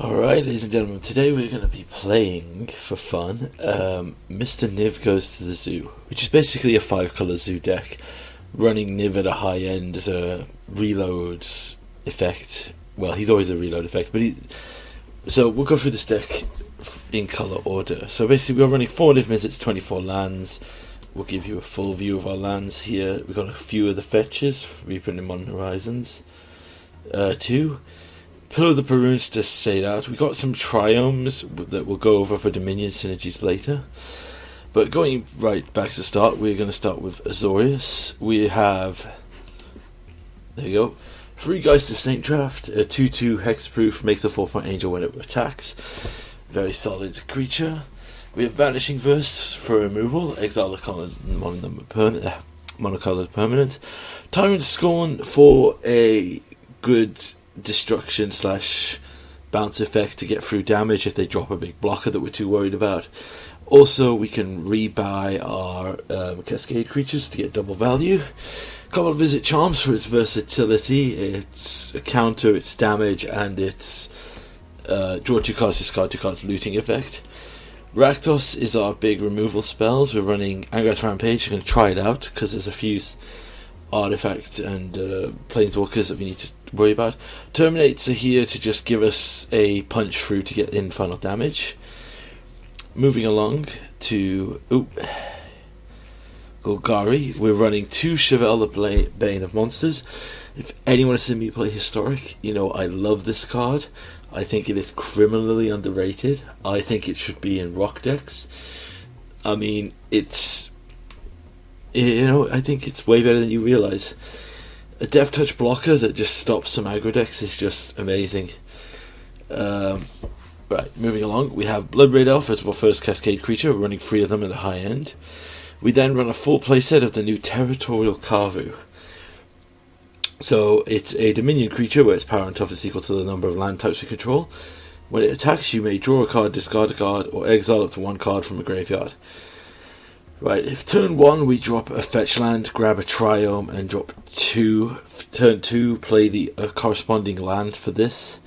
Alright, ladies and gentlemen, today we're going to be playing, for fun, Mr. Niv Goes to the Zoo, which is basically a 5-colour zoo deck, running Niv at a high end as a reload effect. Well, he's always a reload effect, but so we'll go through this deck in colour order. So basically we're running 4 Niv Mizzets, 24 lands. We'll give you a full view of our lands here. We've got a few of the fetches, Reaper and Modern Horizons. 2. Pillar of the Perunes to say that. We got some triomes that we'll go over for Dominion synergies later. But going right back to the start, we're going to start with Azorius. We have, there you go, 3 Geist of Saint Draft, a 2/2 hexproof, makes a 4-point angel when it attacks. Very solid creature. We have Vanishing Verse for removal, exile a monocolored permanent. Tyrant Scorn for a good destruction / bounce effect to get through damage if they drop a big blocker that we're too worried about. Also, we can rebuy our Cascade creatures to get double value. Couple of Visit Charms for its versatility, its counter, its damage, and its draw 2 cards, discard 2 cards looting effect. Rakdos is our big removal spells. We're running Angras Rampage. We're going to try it out because there's a few artifact and planeswalkers that we need to worry about. Terminates are here to just give us a punch through to get in final damage. Moving along to Golgari, we're running 2 Chevelle the Bane of Monsters. If anyone has seen me play Historic, you know I love this card. I think it is criminally underrated. I think it should be in rock decks. I mean, it's, I think it's way better than you realise. A Death Touch blocker that just stops some aggro decks is just amazing. Right, moving along, we have Bloodbraid Elf as our first Cascade creature. We're running 3 of them at the high end. We then run a full playset of the new Territorial Kavu. So it's a Dominion creature where its power and toughness equal to the number of land types we control. When it attacks, you may draw a card, discard a card, or exile up to 1 card from a graveyard. Right, if turn 1 we drop a fetch land, grab a triome, and drop 2. Turn 2, play the corresponding land for this.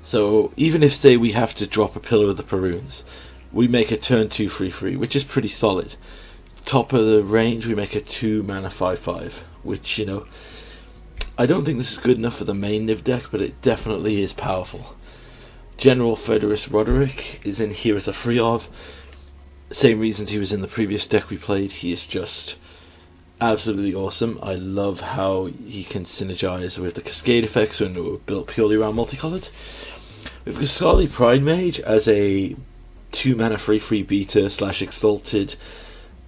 So even if, say, we have to drop a Pillar of the Perunes, we make a turn 2 free, which is pretty solid. Top of the range, we make a 2 mana 5/5, which, I don't think this is good enough for the main Niv deck, but it definitely is powerful. General Federus Roderick is in here as a free of. Same reasons he was in the previous deck we played. He is just absolutely awesome. I love how he can synergize with the Cascade effects when we're built purely around multicolored. We've got Scarlet Pride Mage as a 2 mana free beta / exalted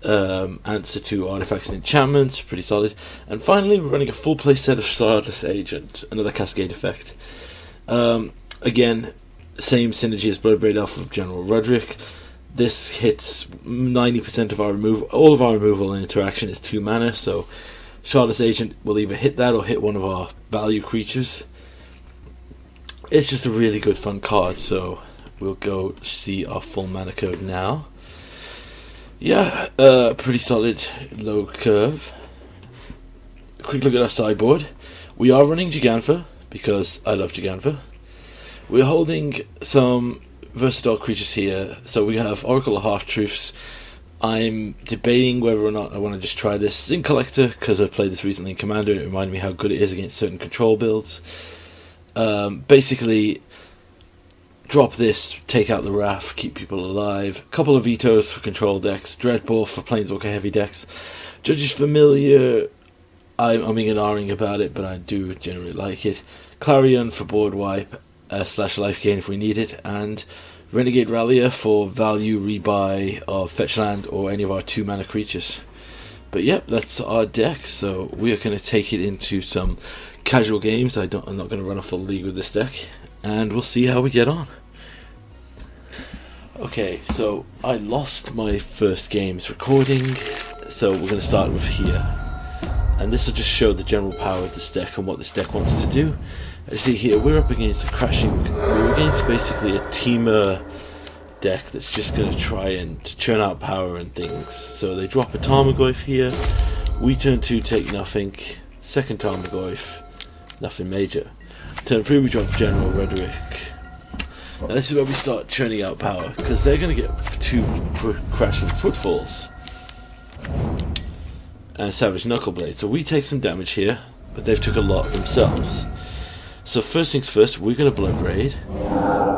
answer to artifacts and enchantments, pretty solid. And finally, we're running a full play set of Stardust Agent, another Cascade effect. Again, same synergy as Bloodbraid Elf of General Roderick. This hits 90% of our removal. All of our removal and interaction is 2 mana, so Stardust Agent will either hit that or hit one of our value creatures. It's just a really good fun card, so we'll go see our full mana curve now. Yeah, pretty solid low curve. Quick look at our sideboard. We are running Gigantha, because I love Gigantha. We're holding some versatile creatures here. So we have Oracle of Half-Truths. I'm debating whether or not I want to just try this Zinc Collector, because I've played this recently in Commander and it reminded me how good it is against certain control builds. Basically, drop this, take out the Wrath, keep people alive. Couple of vetoes for control decks. Dreadball for Planeswalker heavy decks. Judge's Familiar, I'm umming and ahhing about it, but I do generally like it. Clarion for board wipe / life gain if we need it. And Renegade Rallier for value rebuy of fetch land or any of our 2 mana creatures. But yep, that's our deck, so we are going to take it into some casual games. I'm not going to run a full league with this deck, and we'll see how we get on. Okay, so I lost my first game's recording, so we're going to start with here. And this will just show the general power of this deck and what this deck wants to do. As you see here, we're up against we're against basically a teamer deck that's just going to try and churn out power and things. So they drop a Tarmogoyf here, we turn 2 take nothing, second Tarmogoyf, nothing major. Turn 3 we drop General Roderick, Now this is where we start churning out power, because they're going to get 2 crashing footfalls and a savage knuckleblade. So we take some damage here, but they've took a lot themselves. So first things first, we're going to Blood Raid.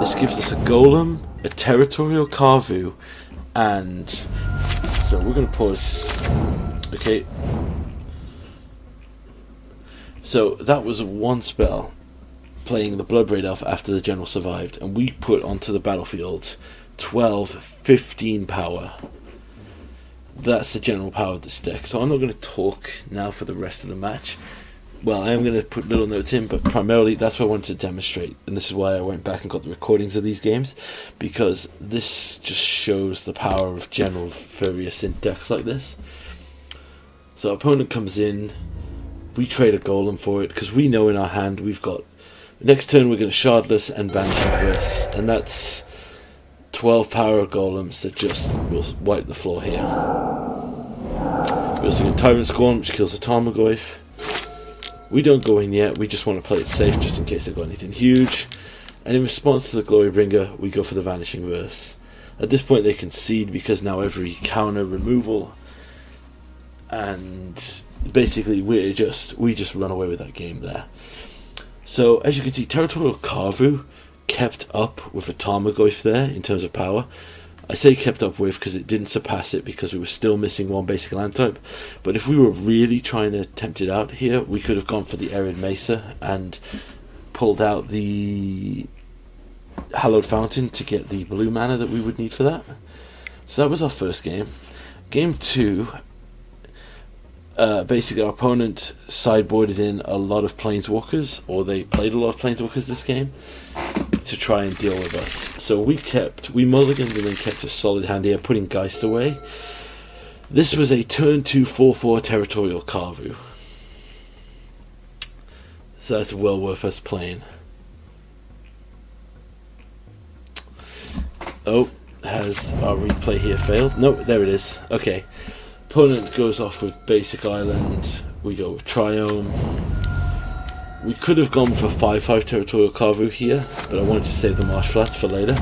This gives us a Golem, a Territorial Carvu, and so we're going to pause. Okay. So that was one spell, playing the Blood Raid elf after the general survived, and we put onto the battlefield 15 power. That's the general power of this deck. So I'm not going to talk now for the rest of the match. Well, I am going to put little notes in, but primarily that's what I wanted to demonstrate, and this is why I went back and got the recordings of these games, because this just shows the power of General Furious in decks like this. So our opponent comes in, we trade a Golem for it, because we know in our hand we've got, next turn we're going to Shardless and Vanishing Verse, and that's 12 power Golems that just will wipe the floor here. We also get Tyrant Scorn, which kills a Tarmogoyf. We don't go in yet, we just want to play it safe just in case they've got anything huge. And in response to the Glorybringer, we go for the Vanishing Verse. At this point they concede because now every counter removal, and basically we just run away with that game there. So as you can see, Territorial Carvu kept up with a Tarmogoyf there in terms of power. I say kept up with because it didn't surpass it, because we were still missing one basic land type. But if we were really trying to tempt it out here, we could have gone for the Arid Mesa and pulled out the Hallowed Fountain to get the blue mana that we would need for that. So that was our first game. Game 2, basically our opponent sideboarded in a lot of Planeswalkers, or they played a lot of Planeswalkers this game, to try and deal with us. So we mulliganed and then kept a solid hand here, putting Geist away. This was a turn 2 4/4 Territorial Carvu. So that's well worth us playing. Oh, has our replay here failed? Nope, there it is. Okay. Opponent goes off with Basic Island. We go with Triome. We could have gone for 5/5 Territorial Carvu here, but I wanted to save the Marsh Flats for later.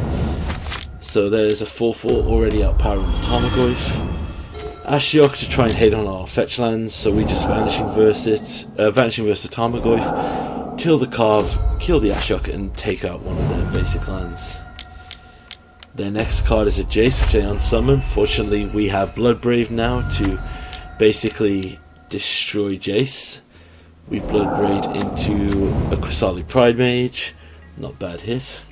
So there's a 4/4 already outpowering the Tarmogoyf. Ashiok to try and hit on our fetch lands, so we just Vanishing Verse the Tarmogoyf, kill the Carve, kill the Ashiok, and take out one of their basic lands. Their next card is a Jace, which they unsummon. Fortunately, we have Bloodbrave now to basically destroy Jace. We Blood Raid into a Qasali Pride Mage. Not bad hit.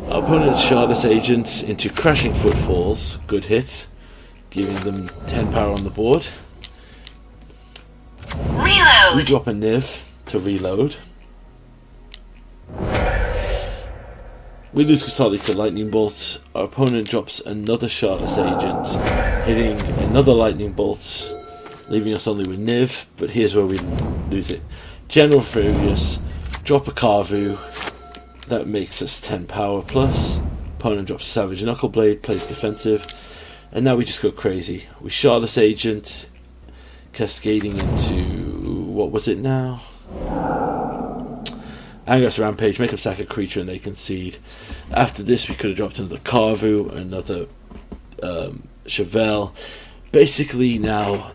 Our opponent's Shardless Agent into Crashing Footfalls. Good hit. Giving them 10 power on the board. Reload! We drop a Niv to reload. We lose Qasali to Lightning Bolt. Our opponent drops another Shardless Agent, hitting another Lightning Bolt, leaving us only with Niv, but here's where we lose it. General Furious, drop a Carvu, that makes us 10 power plus. Opponent drops Savage Knuckleblade, plays defensive, and now we just go crazy. We Shardless Agent, cascading into, what was it now? Anger's Rampage, make them sack a creature and they concede. After this we could have dropped another Carvu, another Chevelle. Basically now,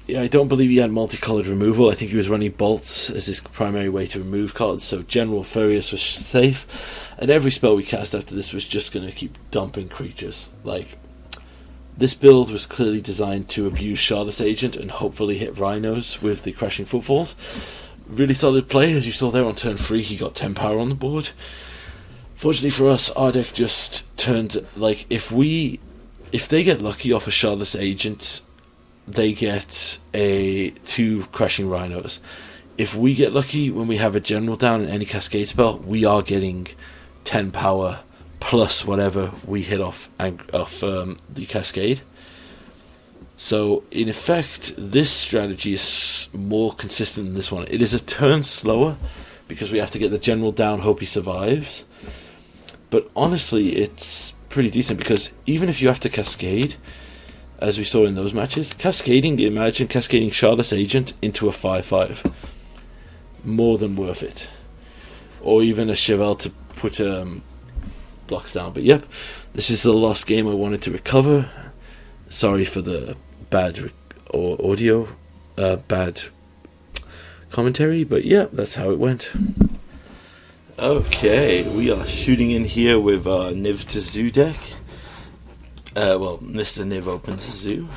I don't believe he had multicolored removal. I think he was running bolts as his primary way to remove cards, so General Furious was safe, and every spell we cast after this was just going to keep dumping creatures. Like, this build was clearly designed to abuse Shardless Agent and hopefully hit Rhinos with the Crashing Footfalls. Really solid play, as you saw there on turn 3, he got 10 power on the board. Fortunately for us, our deck just turned, like, if they get lucky off a Shardless Agent, they get 2 Crashing Rhinos. If we get lucky when we have a General down in any Cascade spell, we are getting 10 power plus whatever we hit off the Cascade. So in effect, this strategy is more consistent than this one. It is a turn slower because we have to get the General down, hope he survives. But honestly, it's pretty decent because even if you have to Cascade, as we saw in those matches, imagine cascading Shardless Agent into a 5/5. More than worth it. or even a Chevelle to put blocks down. But yep, this is the last game I wanted to recover. Sorry for the bad audio, bad commentary, but yeah, that's how it went. Okay, we are shooting in here with Niv to Zoo deck. Well, Mr. Niv opens the Zoo.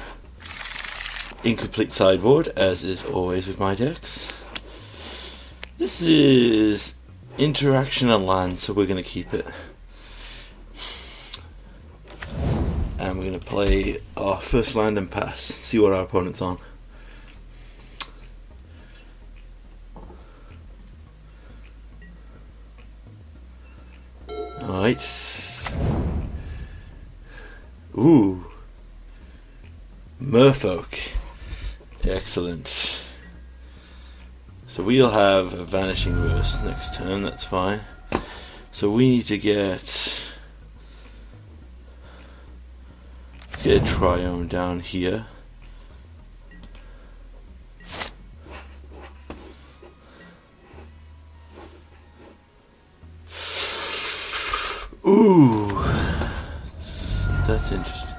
Incomplete sideboard, as is always with my decks. This is interaction and land, so we're going to keep it. And we're going to play our first land and pass, see what our opponent's on. Alright. Ooh. Merfolk. Excellent. So we'll have a Vanishing Verse next turn, that's fine. So we need to get... let's get a Triome down here. Ooh, that's interesting.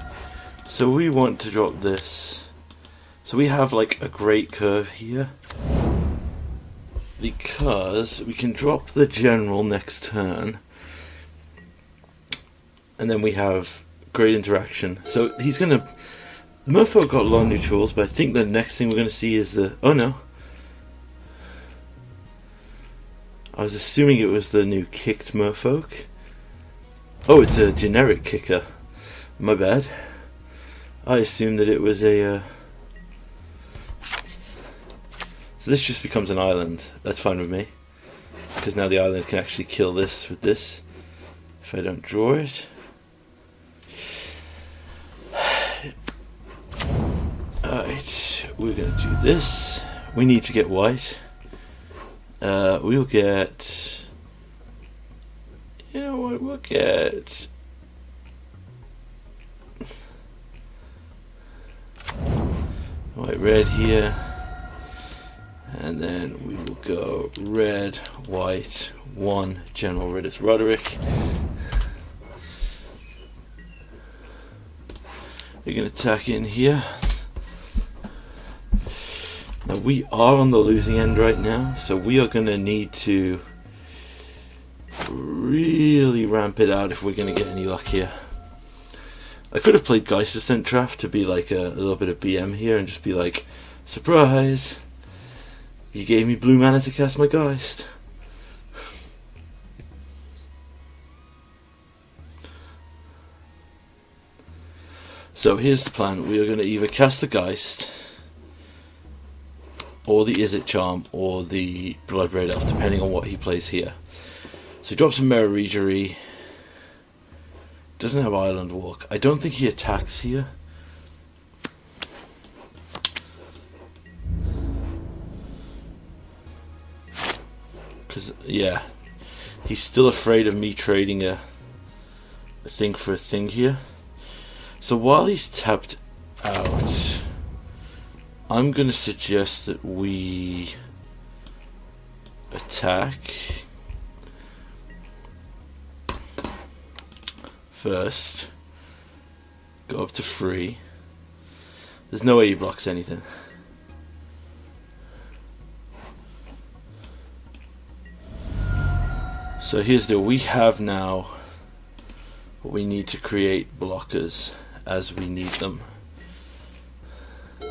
So we want to drop this. So we have like a great curve here, because we can drop the general next turn, and then we have great interaction. So he's gonna... Merfolk got a lot of new tools, but I think the next thing we're gonna see is the... oh no, I was assuming it was the new kicked Merfolk. Oh, it's a generic kicker. My bad. I assumed that it was a... So this just becomes an island. That's fine with me, because now the island can actually kill this with this, if I don't draw it. Alright, we're going to do this. We need to get white. We'll get... you know what, we'll get... white, red here. And then we will go red, white, 1, General Riddis Roderick. We're going to attack in here. Now we are on the losing end right now, so we are going to need to really ramp it out if we're going to get any luck here. I could have played Geistersent Draft to be like a little bit of BM here and just be like, surprise! You gave me blue mana to cast my Geist. So here's the plan. We are going to either cast the Geist, or the Izzet Charm, or the Bloodbraid Elf, depending on what he plays here. So he drops a Mirror Regery. Doesn't have Island Walk. I don't think he attacks here. Because, yeah, he's still afraid of me trading a thing for a thing here. So while he's tapped out, I'm going to suggest that we attack first. Go up to 3. There's no way he blocks anything. So here's the... we have now what we need to create blockers as we need them. So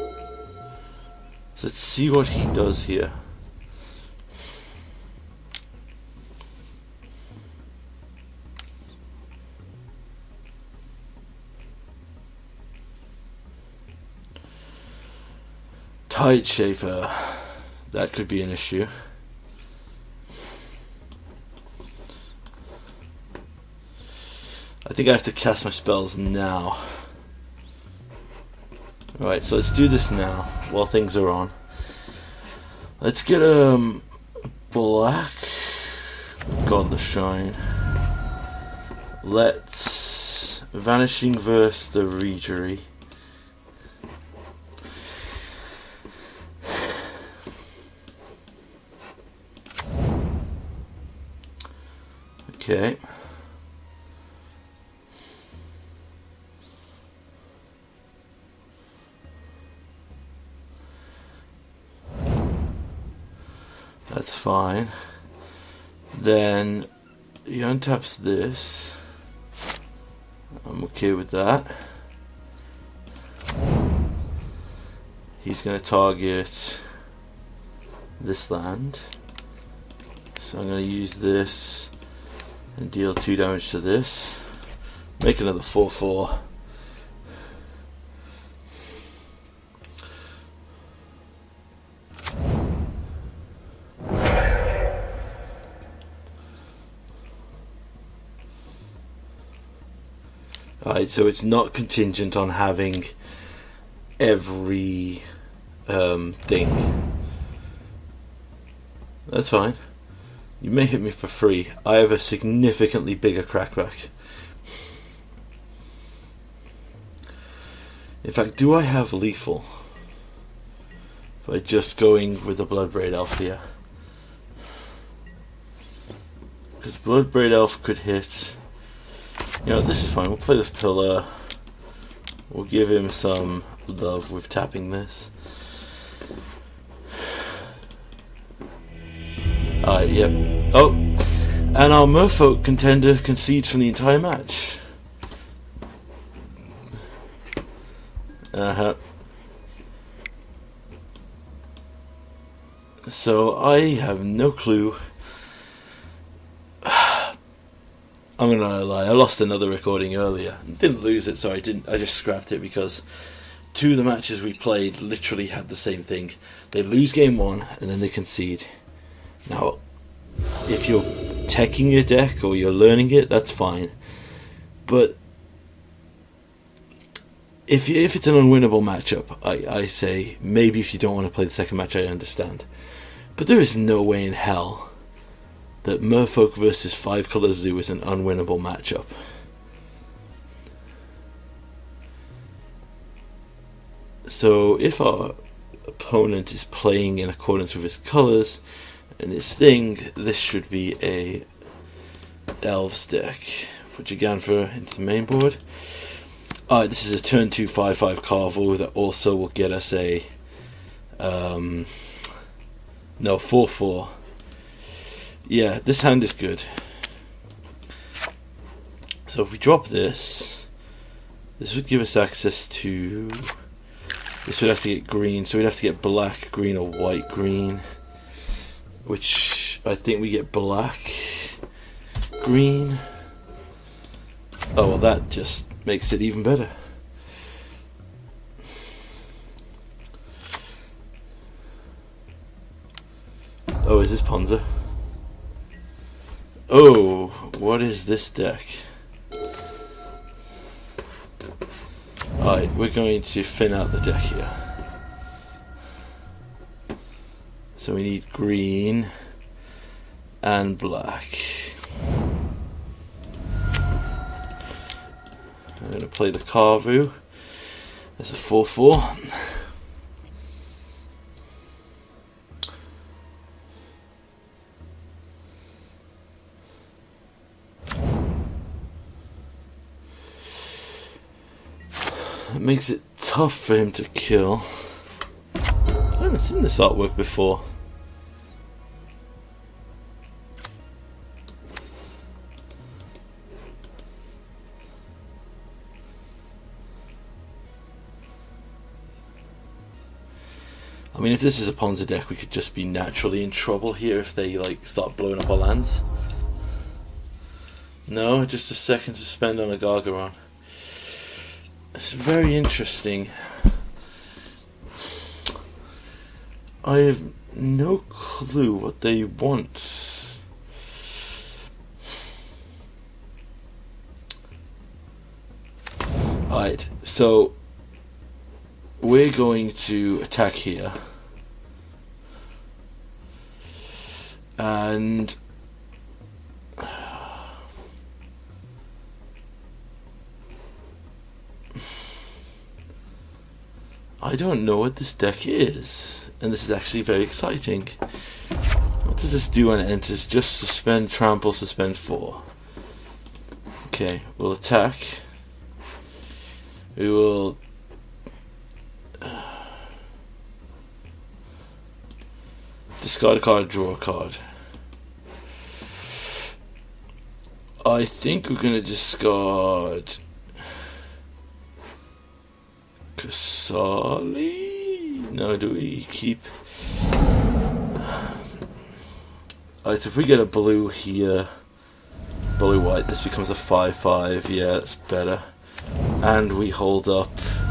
let's see what he does here. Tide Shaper. That could be an issue. I think I have to cast my spells now. Alright, so let's do this now while things are on. Let's get a black Godless Shine. Let's Vanishing Verse the Regery. Okay. That's fine. Then he untaps this. I'm okay with that. He's going to target this land. So I'm going to use this and deal 2 damage to this. Make another 4/4. Alright, so it's not contingent on having every thing. That's fine. You may hit me for free. I have a significantly bigger crack rack. In fact, do I have lethal? By just going with the Bloodbraid Elf here. Because Bloodbraid Elf could hit... You know, this is fine. We'll play this pillar. We'll give him some love with tapping this. Alright, yep. Oh! And our Merfolk contender concedes from the entire match. So, I have no clue. I'm gonna lie, I lost another recording earlier. Didn't lose it, sorry, I just scrapped it because 2 of the matches we played literally had the same thing. They lose game 1 and then they concede. Now, if you're teching your deck or you're learning it, that's fine. But if it's an unwinnable matchup, I say maybe if you don't want to play the second match, I understand. But there is no way in hell that Merfolk versus 5-color Zoo is an unwinnable matchup. So if our opponent is playing in accordance with his colors and his thing, this should be a Elves deck. Put your Ganfer into the main board. Alright, this is a turn 2 5/5 Carvel that also will get us a 4/4. Yeah, this hand is good. So if we drop this, this would give us access to... This would have to get green, so we'd have to get black, green, or white, green. Which I think we get black, green. Oh, well, that just makes it even better. Oh, is this Ponza? Oh, what is this deck? Alright, we're going to thin out the deck here. So we need green and black. I'm going to play the Carvu as a 4/4. It makes it tough for him to kill. I haven't seen this artwork before. I mean, if this is a Ponza deck, we could just be naturally in trouble here if they start blowing up our lands. No, just a second to spend on a Gargaron. It's very interesting. I have no clue what they want. Alright, so we're going to attack here. And I don't know what this deck is, and this is actually very exciting. What does this do when it enters? Just suspend, trample, suspend 4. Okay, we'll attack. We will discard a card, draw a card. I think we're going to discard Kasali. No, do we keep? Alright, so if we get a blue here, blue white, this becomes a 5/5. Yeah, that's better. And we hold up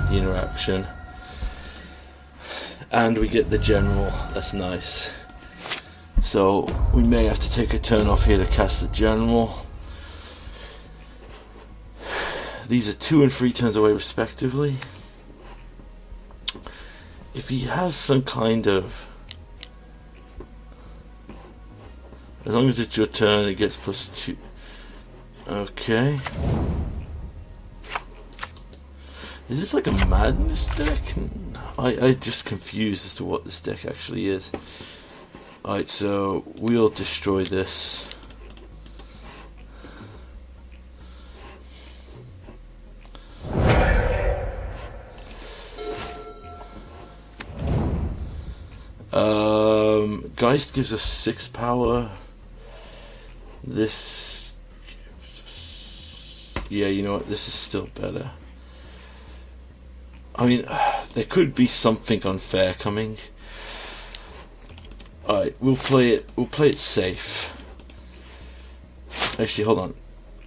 the interaction. And we get the general. That's nice. So we may have to take a turn off here to cast the general. These are 2 and 3 turns away respectively. If he has some kind of... As long as it's your turn, it gets +2. Okay. Is this like a madness deck? I'm just confused as to what this deck actually is. Alright, so we'll destroy this. Geist gives us 6 power. This gives us... Yeah, you know what? This is still better. I mean, there could be something unfair coming. Alright, we'll play it safe. Actually, hold on.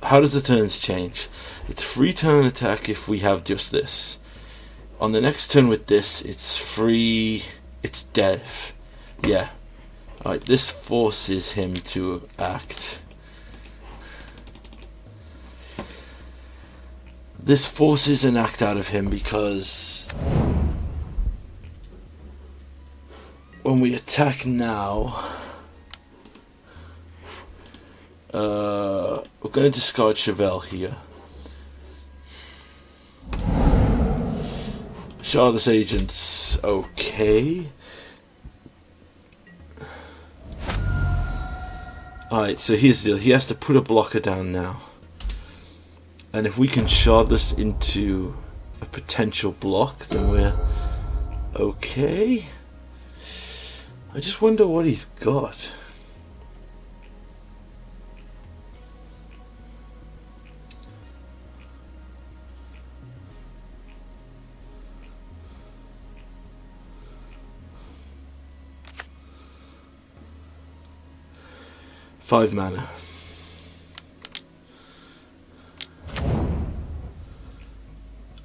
How does the turns change? It's 3 turn attack if we have just this. On the next turn with this, it's free. It's death. Yeah. Alright, this forces him to act. This forces an act out of him because when we attack now, we're going to discard Chevelle here. Shardless Agent's okay. Alright, so here's the deal. He has to put a blocker down now. And if we can shard this into a potential block, then we're okay. I just wonder what he's got. Five mana.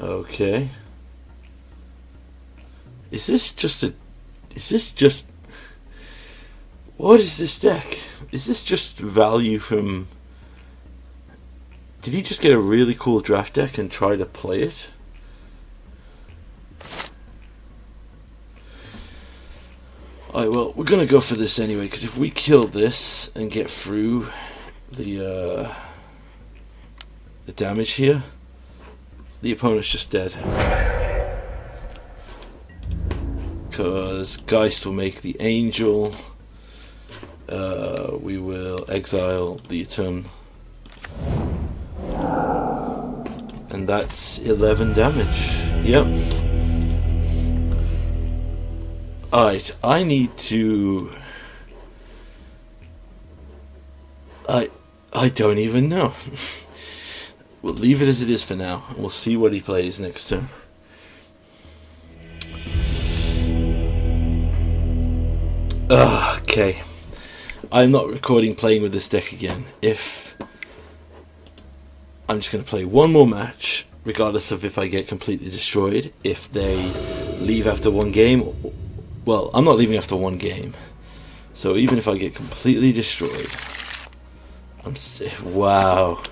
Okay. Is this just... What is this deck? Is this just value from... Did he just get a really cool draft deck and try to play it? Alright, well, we're gonna go for this anyway, because if we kill this and get through the damage here, the opponent's just dead. Because Geist will make the Angel. We will exile the Eternal. And that's 11 damage. Yep. Alright, I need to... I don't even know. We'll leave it as it is for now. We'll see what he plays next turn. Okay. I'm not recording playing with this deck again. I'm just going to play one more match, regardless of if I get completely destroyed. If they leave after one game... Well, I'm not leaving after one game. So even if I get completely destroyed... Wow.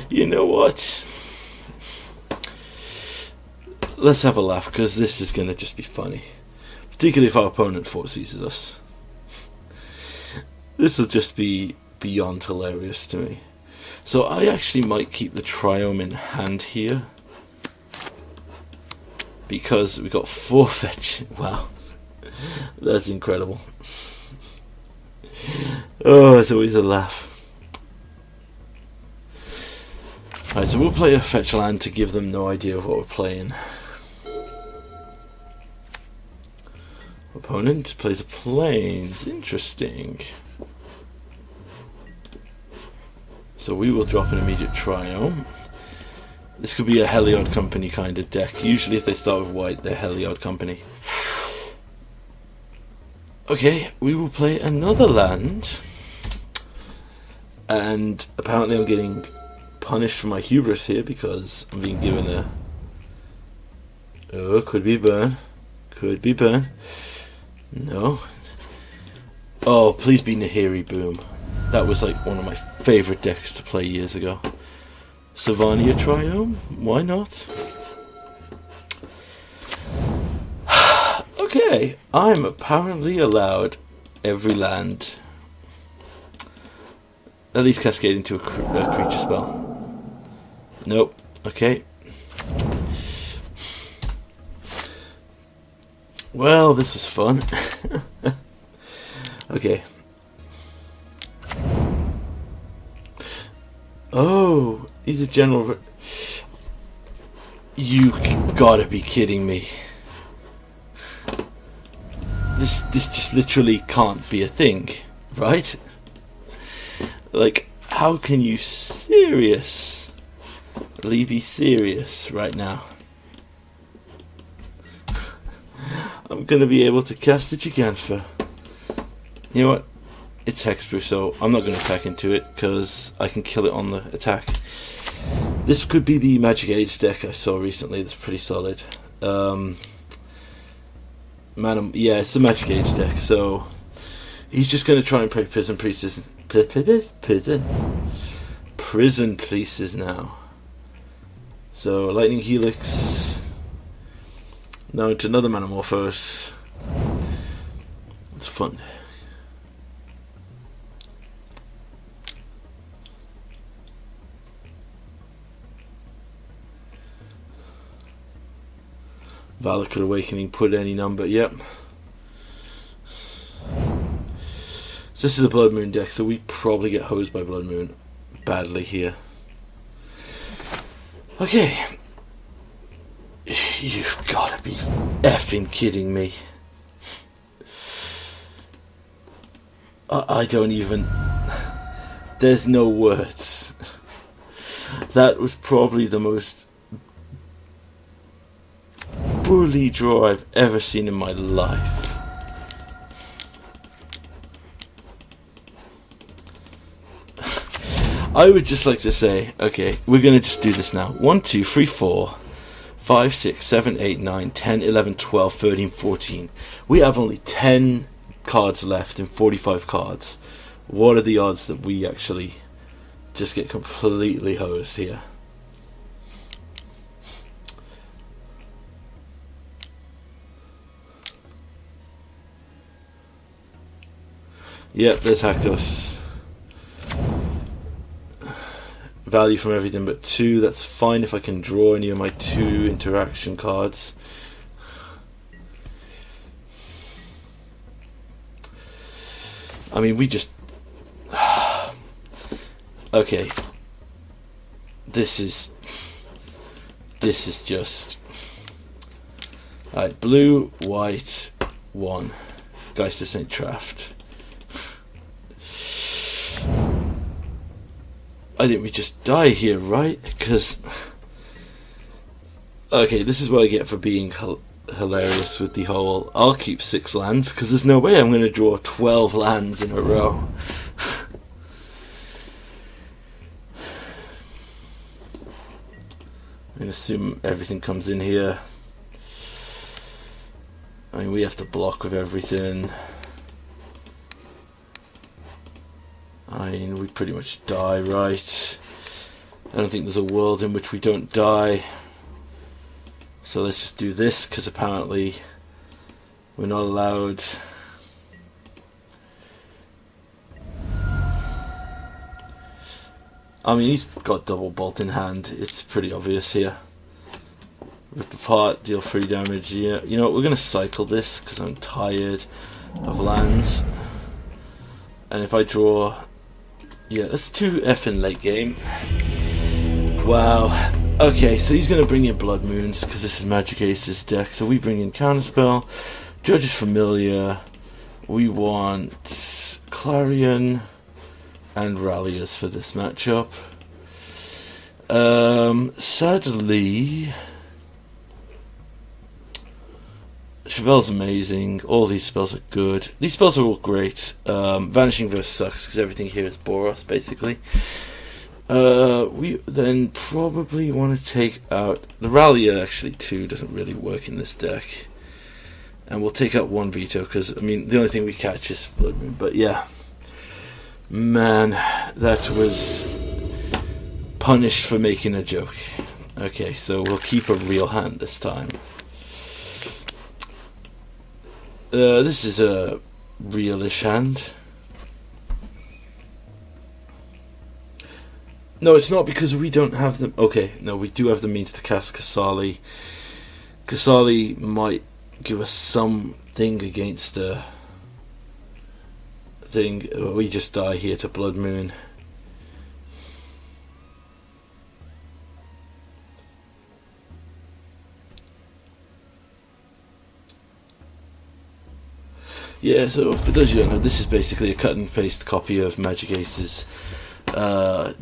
You know what? Let's have a laugh, because this is going to just be funny. Particularly if our opponent foresees us. This will just be beyond hilarious to me. So I actually might keep the Triome in hand here. Because we got 4 fetch. Wow. That's incredible. Oh, it's always a laugh. Right, so we'll play a fetch land to give them no idea of what we're playing. Opponent plays a plains. Interesting. So we will drop an immediate Triome. This could be a Heliod Company kind of deck. Usually if they start with white, they're Heliod Company. Okay, we will play another land. And apparently I'm getting punished for my hubris here because I'm being given a... Oh, could be burn. Could be burn. No. Oh, please be Nahiri Boom. That was like one of my favourite decks to play years ago. Savania Triome? Why not? Okay, I'm apparently allowed every land. At least cascade into a creature spell. Nope. Okay. Well, this was fun. Okay. Oh, he's a general. You gotta be kidding me. This just literally can't be a thing, right? Like, how can you seriously be serious right now? I'm gonna be able to cast the Gigantha. You know what? It's hexproof, so I'm not gonna attack into it because I can kill it on the attack. This could be the Magic Age deck I saw recently. That's pretty solid. Yeah, it's the Magic Age deck. So he's just gonna try and play Prison Priestess now. So Lightning Helix. Now into another Manamorphose. It's fun. Valakut Awakening, put any number, yep. So this is a Blood Moon deck, so we probably get hosed by Blood Moon badly here. Okay. You've gotta be effing kidding me. I don't even... There's no words. That was probably the most bully draw I've ever seen in my life. I would just like to say, okay, we're gonna just do this now. 1, 2, 3, 4, 5, 6, 7, 8, 9, 10, 11, 12, 13, 14. We have only 10 cards left in 45 cards. What are the odds that we actually just get completely hosed here? Yep, there's Haktos. Value from everything but 2. That's fine if I can draw any of my 2 interaction cards. I mean, we just... Okay. This is just... Alright, blue, white, 1. Geist of St. Traft. I think we just die here, right? Because... Okay, this is what I get for being hilarious with the whole... I'll keep 6 lands, because there's no way I'm going to draw 12 lands in a row. I'm going to assume everything comes in here. I mean, we have to block with everything. I mean, we pretty much die, right? I don't think there's a world in which we don't die. So let's just do this, because apparently we're not allowed. I mean, he's got double bolt in hand. It's pretty obvious here. Rip apart, deal 3 damage. Yeah, you know what? We're going to cycle this, because I'm tired of lands. And if I draw... Yeah, that's 2 F in late game. Wow. Okay, so he's going to bring in Blood Moons because this is Magic Ace's deck. So we bring in Counterspell, Judge's Familiar. We want Clarion and Ralliers for this matchup. Sadly, Chevelle's amazing. All these spells are good. These spells are all great. Vanishing Verse sucks because everything here is Boros, basically. We then probably want to take out the Rallier. Actually, too doesn't really work in this deck, and we'll take out one veto because I mean the only thing we catch is Blood Moon. But yeah, man, that was punished for making a joke. Okay, so we'll keep a real hand this time. This is a realish hand. No, it's not because we don't have them. Okay, no, we do have the means to cast Kasali. Kasali might give us something against a thing. We just die here to Blood Moon. Yeah, so for those of you who don't know, this is basically a cut and paste copy of Magic Ace's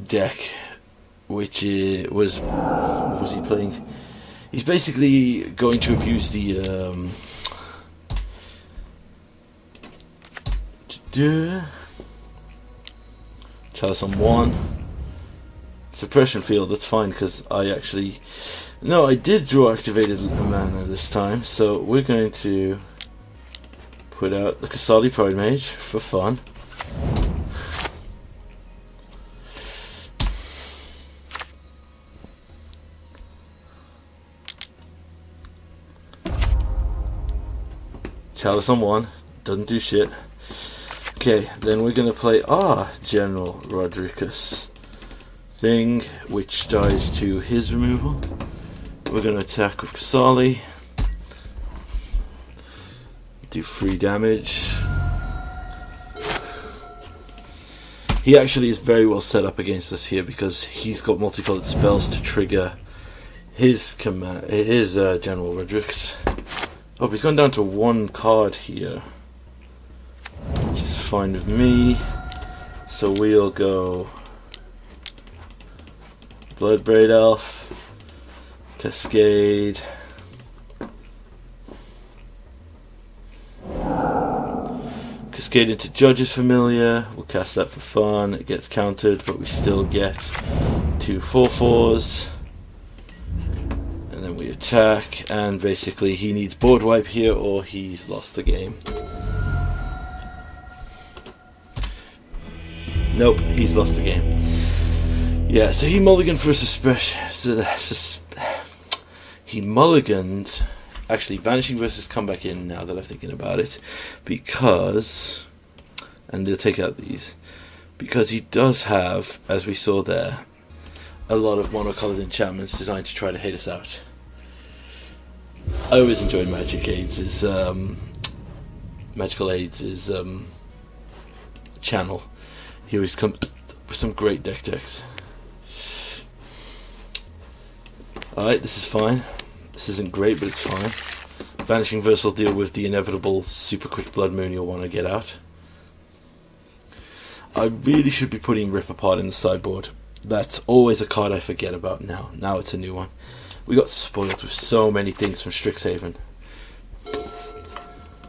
deck, which was what was he playing? He's basically going to abuse the Chalice on 1 Suppression Field. That's fine because I did draw activated mana this time, so we're going to put out the Kasali Pride Mage for fun. Chalice on 1, doesn't do shit. Okay, then we're going to play our General Rodriguez thing, which dies to his removal. We're going to attack with Kasali. Do 3 damage. He actually is very well set up against us here because he's got multicolored spells to trigger his General Rodriguez. Oh, he's gone down to 1 card here, which is fine with me. So we'll go Bloodbraid Elf, Cascade, Cascade into Judge's Familiar. We'll cast that for fun. It gets countered, but we still get 2 4/4s. And then we attack, and basically he needs board wipe here or he's lost the game. Nope, he's lost the game. Yeah, so he mulliganed for a suppression. He mulliganed. Actually, Vanishing Versus come back in now that I'm thinking about it, because, and they'll take out these, because he does have, as we saw there, a lot of monocolored enchantments designed to try to hate us out. I always enjoyed Magical Aids' channel. He always comes with some great decks. Alright, this is fine. This isn't great, but it's fine. Vanishing Verse will deal with the inevitable super quick Blood Moon you'll want to get out. I really should be putting Rip Apart in the sideboard. That's always a card I forget about now. Now it's a new one. We got spoiled with so many things from Strixhaven.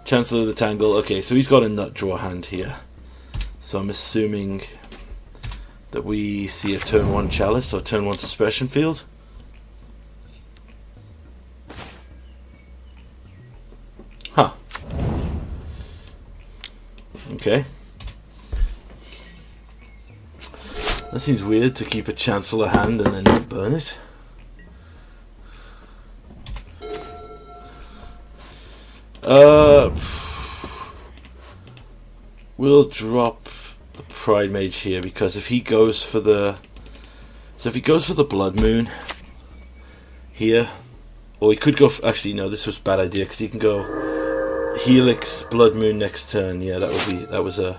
Chancellor of the Tangle. Okay, so he's got a nut draw hand here. So I'm assuming that we see a turn 1 Chalice or turn 1 Suppression Field. Huh. Okay. That seems weird to keep a Chancellor hand and then burn it. We'll drop the Pride Mage here because if he goes for the Blood Moon here, or he could go actually no, this was a bad idea because he can go Helix Blood Moon next turn. Yeah, that was a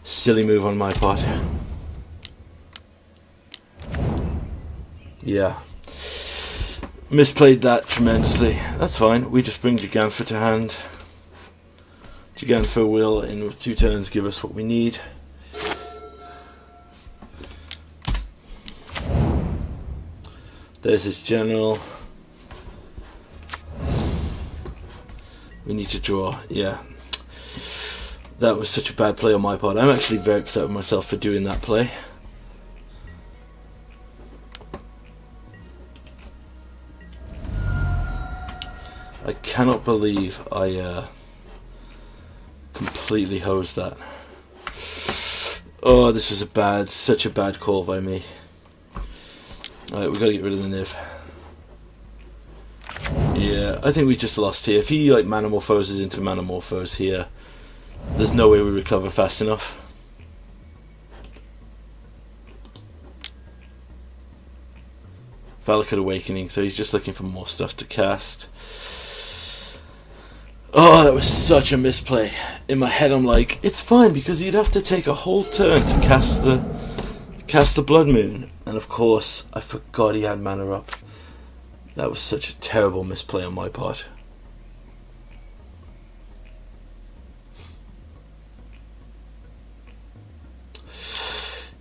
silly move on my part. Yeah. Misplayed that tremendously. That's fine. We just bring Gigantha to hand. Gigantha will, in 2 turns, give us what we need. There's his general. We need to draw. Yeah. That was such a bad play on my part. I'm actually very upset with myself for doing that play. I cannot believe I completely hosed that. Oh, this was such a bad call by me. Alright, we've got to get rid of the Niv. Yeah, I think we just lost here. If he like Manamorphoses into Manamorphose here, there's no way we recover fast enough. Valakut Awakening, so he's just looking for more stuff to cast. Oh, that was such a misplay. In my head I'm like, it's fine because you'd have to take a whole turn to cast the Blood Moon. And of course, I forgot he had mana up. That was such a terrible misplay on my part.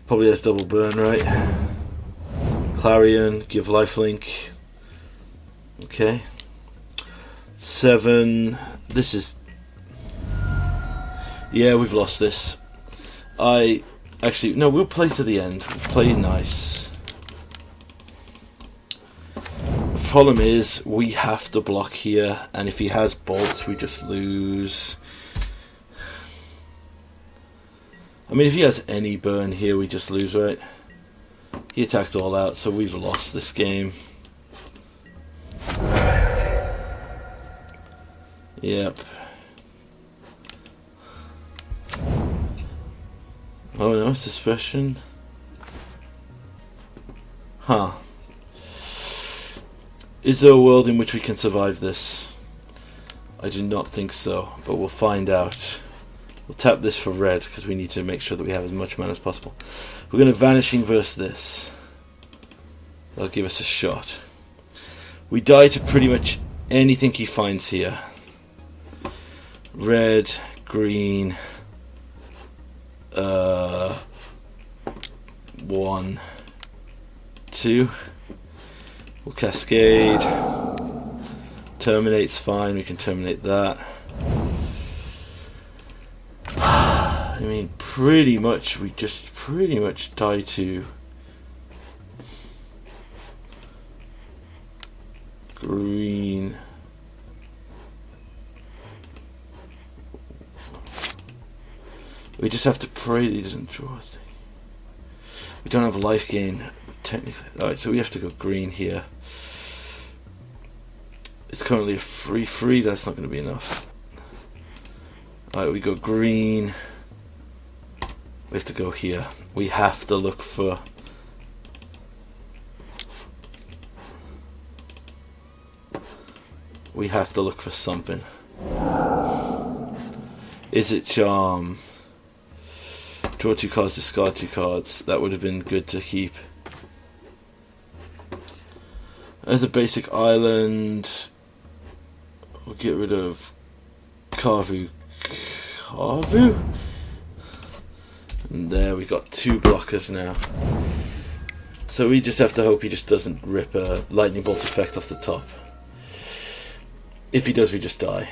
Probably has double burn, right? Clarion, give lifelink. Okay. 7. This is... Yeah, we've lost this. Actually, no, we'll play to the end. We'll play nice. The problem is, we have to block here, and if he has bolts, we just lose. I mean, if he has any burn here, we just lose, right? He attacked all out, so we've lost this game. Yep. Oh no, suspicion. Huh. Is there a world in which we can survive this? I do not think so, but we'll find out. We'll tap this for red, because we need to make sure that we have as much mana as possible. We're going to Vanishing verse this. That'll give us a shot. We die to pretty much anything he finds here. Red, green... 1, 2. We'll Cascade. Terminate's fine, we can terminate that. I mean, pretty much, we just pretty much die to green. We just have to pray that he doesn't draw a thing. We don't have a life gain, technically. Alright, so we have to go green here. It's currently a 3/3, that's not going to be enough. Alright, we go green. We have to go here. We have to look for... We have to look for something. Is it Charm? Draw 2 cards, discard 2 cards. That would have been good to keep. As a basic island, we'll get rid of Kavu. And there we got 2 blockers now. So we just have to hope he just doesn't rip a lightning bolt effect off the top. If he does, we just die.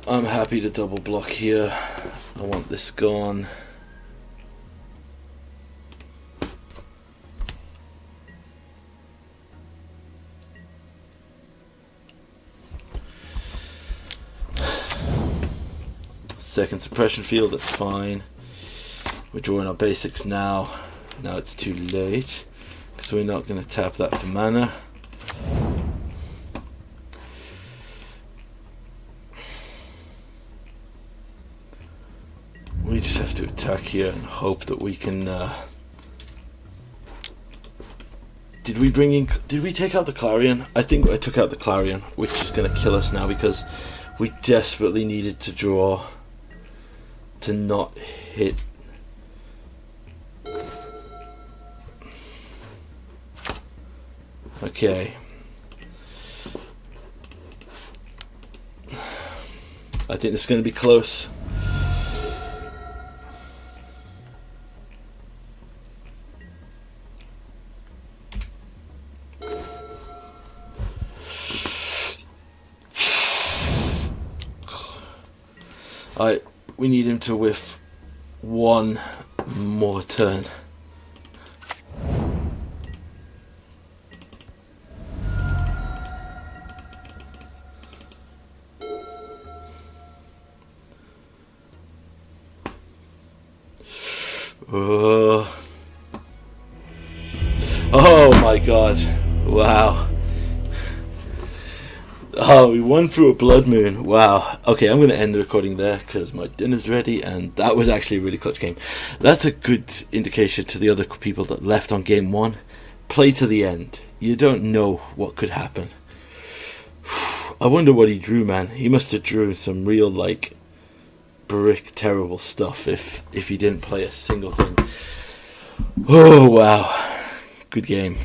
I'm happy to double block here. I want this gone. Second suppression field, that's fine. We're drawing our basics now. Now it's too late, because we're not going to tap that for mana. We just have to attack here and hope that we can... Did we take out the Clarion? I think I took out the Clarion, which is going to kill us now because we desperately needed to draw to not hit. Okay. I think this is going to be close. We need him to whiff one more turn. Oh my god. Wow. Oh, we won through a blood moon. Wow. Okay, I'm going to end the recording there because my dinner's ready, and that was actually a really clutch game. That's a good indication to the other people that left on game one. Play to the end. You don't know what could happen. I wonder what he drew, man. He must have drew some real, like, brick terrible stuff if he didn't play a single thing. Oh, wow. Good game.